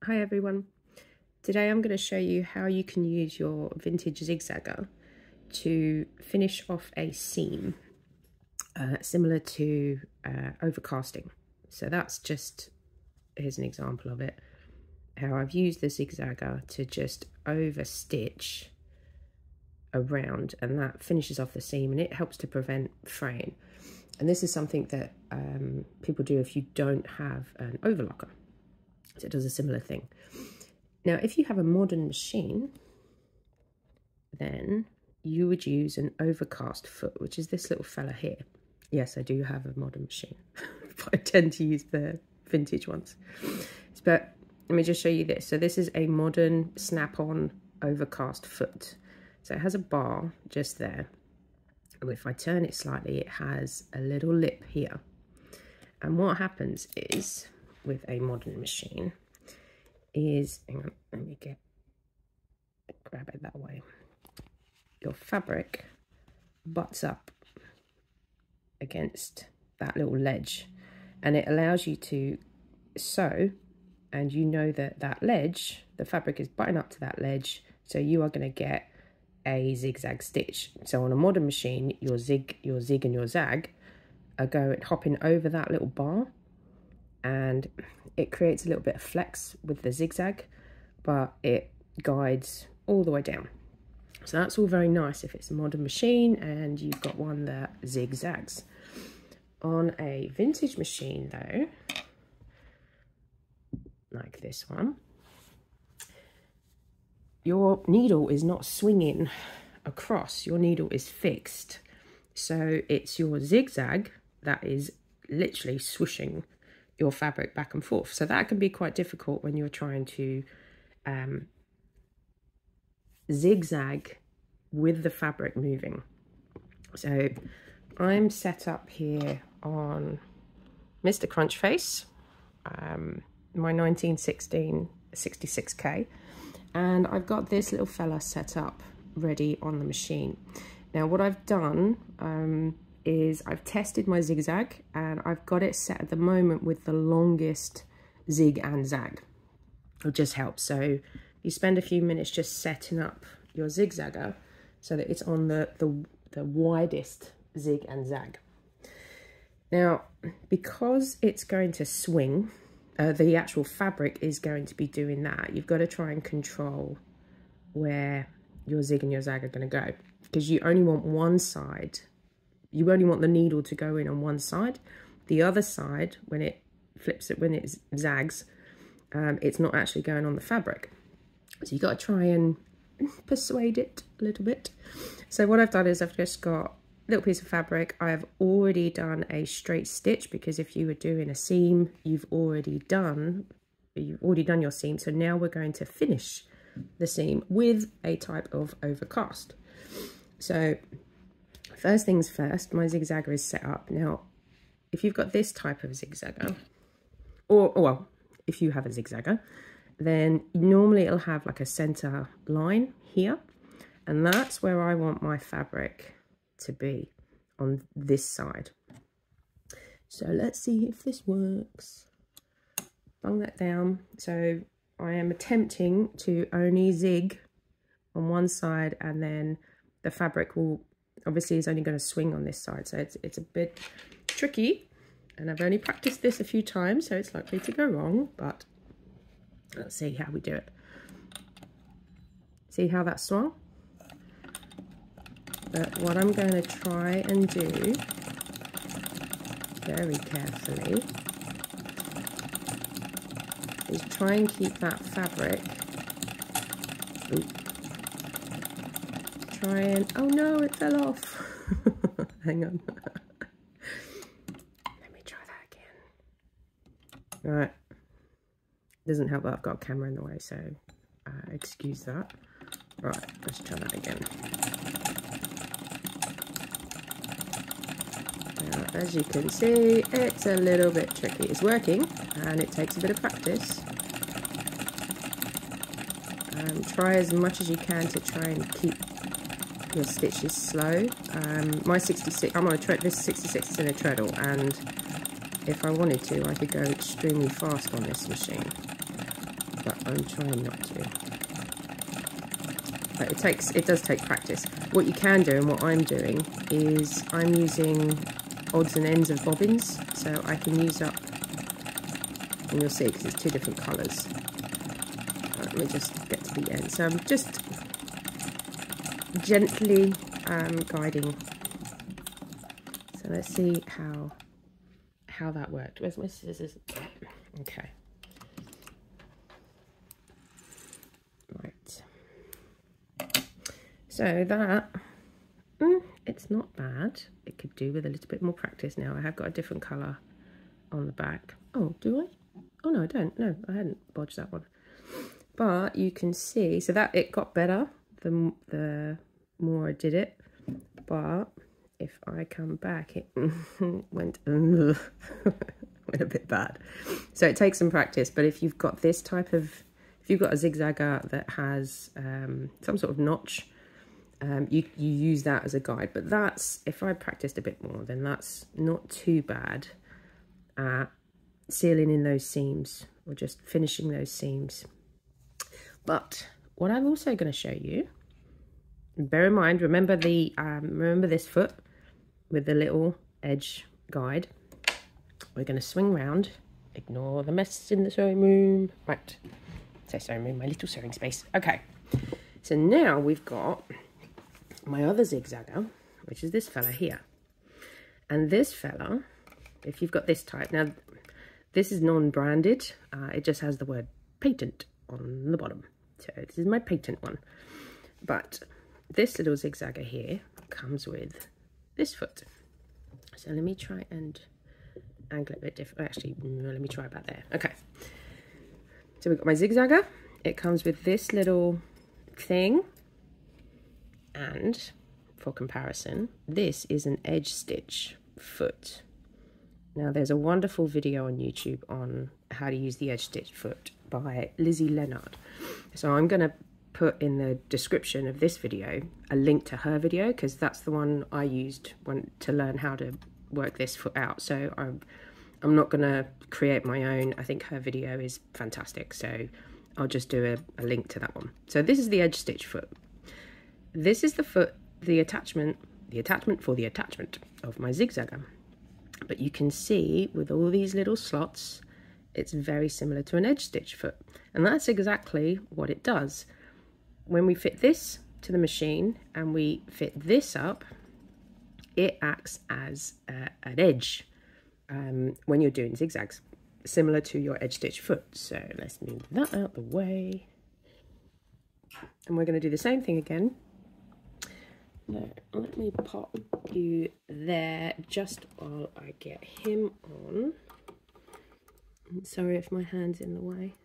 Hi everyone. Today I'm going to show you how you can use your vintage zigzagger to finish off a seam similar to overcasting. So that's just, here's an example of it, how I've used the zigzagger to just over stitch around, and that finishes off the seam and it helps to prevent fraying. And this is something that people do if you don't have an overlocker. So it does a similar thing. Now, if you have a modern machine, then you would use an overcast foot, which is this little fella here. Yes, I do have a modern machine, but I tend to use the vintage ones. But let me just show you this. So this is a modern snap-on overcast foot. So it has a bar just there. And if I turn it slightly, it has a little lip here. And what happens is, with a modern machine, is, hang on, let me grab it that way. Your fabric butts up against that little ledge, and it allows you to sew, and you know that that ledge, the fabric is butting up to that ledge, so you are going to get a zigzag stitch. So on a modern machine, your zig and your zag are hopping over that little bar, and it creates a little bit of flex with the zigzag, but it guides all the way down. So that's all very nice if it's a modern machine and you've got one that zigzags. On a vintage machine though, like this one, your needle is not swinging across, your needle is fixed. So it's your zigzag that is literally swooshing your fabric back and forth. So that can be quite difficult when you're trying to zigzag with the fabric moving. So I'm set up here on Mr. Crunchface, my 1916 66K, and I've got this little fella set up ready on the machine. Now what I've done is I've tested my zigzag, and I've got it set at the moment with the longest zig and zag. It just helps. So you spend a few minutes just setting up your zigzagger so that it's on the widest zig and zag. Now, because it's going to swing, the actual fabric is going to be doing that. You've got to try and control where your zig and your zag are going to go, because you only want one side. You only want the needle to go in on one side. The other side, when it flips it, when it zags, it's not actually going on the fabric. So you've got to try and persuade it a little bit. So what I've done is I've just got a little piece of fabric. I have already done a straight stitch, because if you were doing a seam, you've already done your seam. So now we're going to finish the seam with a type of overcast. So first things first, my zigzagger is set up. Now, if you've got this type of zigzagger, or well, if you have a zigzagger, then normally it'll have like a center line here, and that's where I want my fabric to be, on this side. So let's see if this works. Bung that down. So I am attempting to only zig on one side, and then the fabric will obviously is only going to swing on this side, so it's a bit tricky, and I've only practiced this a few times, so it's likely to go wrong, but let's see how we do it. See how that swung? But what I'm going to try and do very carefully is try and keep that fabric. Try and, oh no, it fell off. Hang on. Let me try that again. All right. Doesn't help that I've got a camera in the way, so excuse that. Right, let's try that again. Now, as you can see, it's a little bit tricky. It's working, and it takes a bit of practice. Try as much as you can to try and keep your stitches slow. My 66, I'm on a tread, this 66 is in a treadle, and if I wanted to, I could go extremely fast on this machine. but I'm trying not to. But it does take practice. What you can do, and what I'm doing, is I'm using odds and ends of bobbins, so I can use up, and you'll see because it's two different colours. Let me just get to the end. So I'm just gently guiding. So let's see how that worked. Where's my scissors? Okay. Right. So that, it's not bad. It could do with a little bit more practice now. I have got a different colour on the back. Oh, do I? Oh no, I don't. No, I hadn't bodged that one. But you can see, so that it got better the more I did it. But if I come back, it went went a bit bad. So it takes some practice. But if you've got this type of, if you've got a zigzagger that has some sort of notch, you use that as a guide. But that's, if I practiced a bit more, then that's not too bad at sealing in those seams or just finishing those seams. But what I'm also going to show you, bear in mind, remember this foot with the little edge guide. We're going to swing round, ignore the mess in the sewing room. Right, so sewing room, my little sewing space. Okay, so now we've got my other zigzagger, which is this fella here. And this fella, if you've got this type, now this is non-branded, it just has the word patent on the bottom. So this is my patent one. But this little zigzagger here comes with this foot. So let me try and angle it a bit different. Actually, let me try about there. Okay. So we've got my zigzagger. It comes with this little thing. And for comparison, this is an edge stitch foot. Now there's a wonderful video on YouTube on how to use the edge stitch foot by Lizzie Leonard. So I'm going to put in the description of this video a link to her video, because that's the one I used to learn how to work this foot out. So I'm not going to create my own. I think her video is fantastic, so I'll just do a link to that one. So this is the edge stitch foot. This is the foot, the attachment for the attachment of my zigzagger. But you can see with all these little slots, it's very similar to an edge stitch foot. And that's exactly what it does. When we fit this to the machine and we fit this up, it acts as an edge when you're doing zigzags, similar to your edge stitch foot. So let's move that out the way. And we're going to do the same thing again. No, let me pop you there just while I get him on. I'm sorry if my hand's in the way.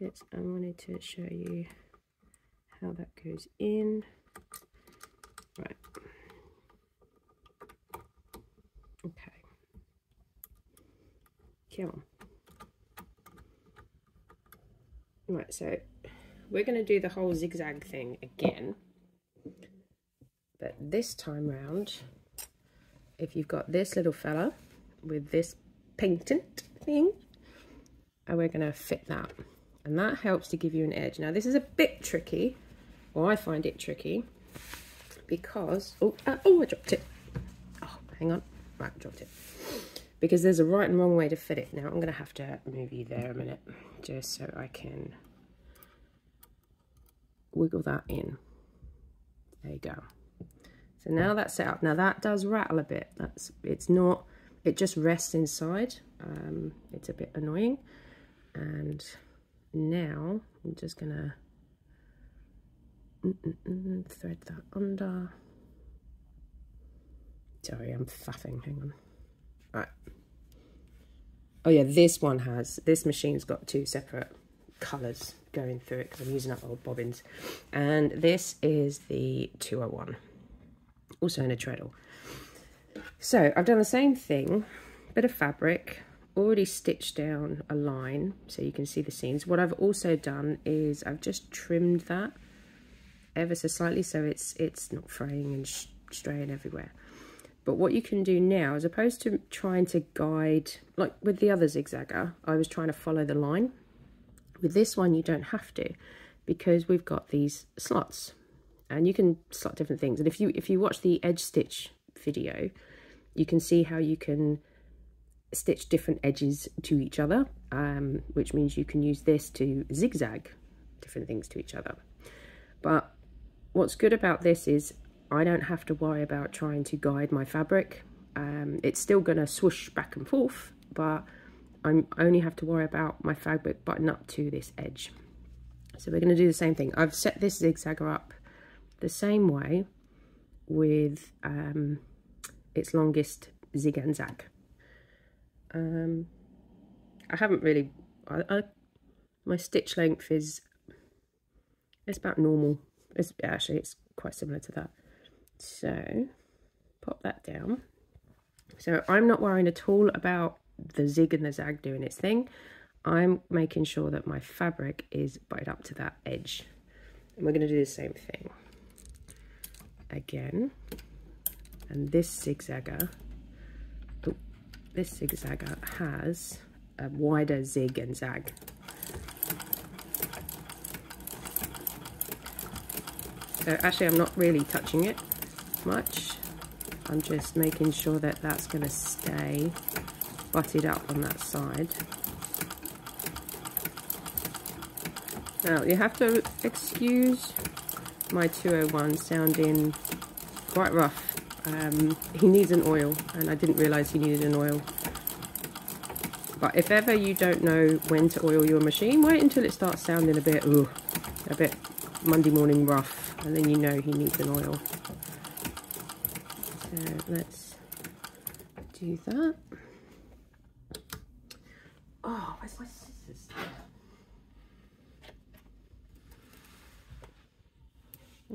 I wanted to show you how that goes in. Right. Okay. Come on. Right, so we're going to do the whole zigzag thing again. But this time round, if you've got this little fella with this patent thing, and we're going to fit that. And that helps to give you an edge. Now this is a bit tricky, or I find it tricky, because, I dropped it. Oh, hang on. Right, I dropped it. Because there's a right and wrong way to fit it. Now I'm going to have to move you there a minute, just so I can wiggle that in. There you go. So now that's set up. Now that does rattle a bit. It just rests inside. It's a bit annoying. And now I'm just gonna thread that under. Sorry, I'm faffing, hang on. Right. Oh yeah, this machine's got two separate colours going through it because I'm using up old bobbins. And this is the 201, also in a treadle. So I've done the same thing, bit of fabric, already stitched down a line so you can see the seams. What I've also done is I've just trimmed that ever so slightly so it's not fraying and straying everywhere. But what you can do now, as opposed to trying to guide, like with the other zigzagger, I was trying to follow the line. With this one, you don't have to, because we've got these slots, and you can slot different things. And if you watch the edge stitch video, you can see how you can stitch different edges to each other, which means you can use this to zigzag different things to each other. But what's good about this is I don't have to worry about trying to guide my fabric. It's still going to swoosh back and forth, but I only have to worry about my fabric button up to this edge. So we're going to do the same thing. I've set this zigzagger up the same way with its longest zig and zag. I haven't really, my stitch length is, it's about normal. It's quite similar to that. So pop that down. So I'm not worrying at all about the zig and the zag doing its thing. I'm making sure that my fabric is butted up to that edge. And we're going to do the same thing again. And this zigzagger has a wider zig and zag. So actually I'm not really touching it much. I'm just making sure that that's going to stay butted up on that side. Now you have to excuse my 201 sounding quite rough. He needs an oil, and I didn't realise he needed an oil. But if ever you don't know when to oil your machine, wait until it starts sounding a bit Monday morning rough, and then you know he needs an oil. So let's do that. Oh, where's my scissors?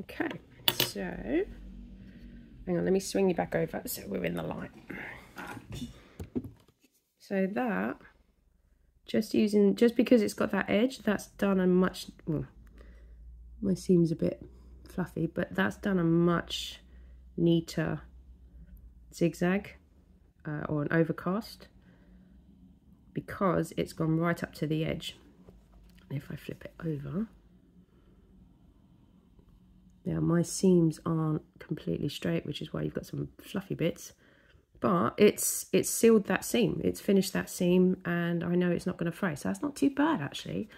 Okay, so hang on, let me swing you back over so we're in the light. So that, just because it's got that edge, that's done a much, well, my seam's a bit fluffy, but that's done a much neater zigzag or an overcast, because it's gone right up to the edge. If I flip it over, now my seams aren't completely straight, which is why you've got some fluffy bits, but it's sealed that seam, it's finished that seam, and I know it's not going to fray, so that's not too bad actually.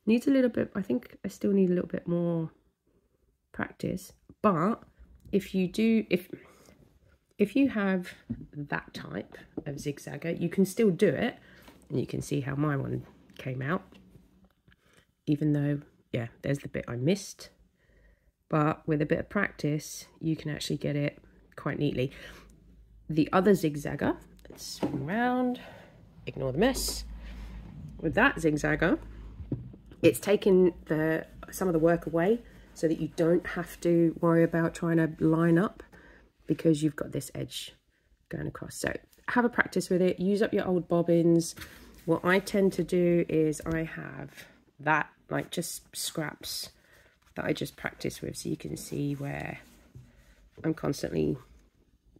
Needs a little bit, I think I still need a little bit more practice, but if you do, if you have that type of zigzagger, you can still do it, and you can see how my one came out, even though, yeah, there's the bit I missed. But with a bit of practice, you can actually get it quite neatly. The other zigzagger, let's swing around, ignore the mess. With that zigzagger, it's taken some of the work away so that you don't have to worry about trying to line up, because you've got this edge going across. So have a practice with it, use up your old bobbins. What I tend to do is I have that, like just scraps that I just practice with, so you can see where I'm constantly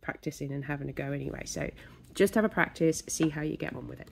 practicing and having a go anyway. So just have a practice, see how you get on with it.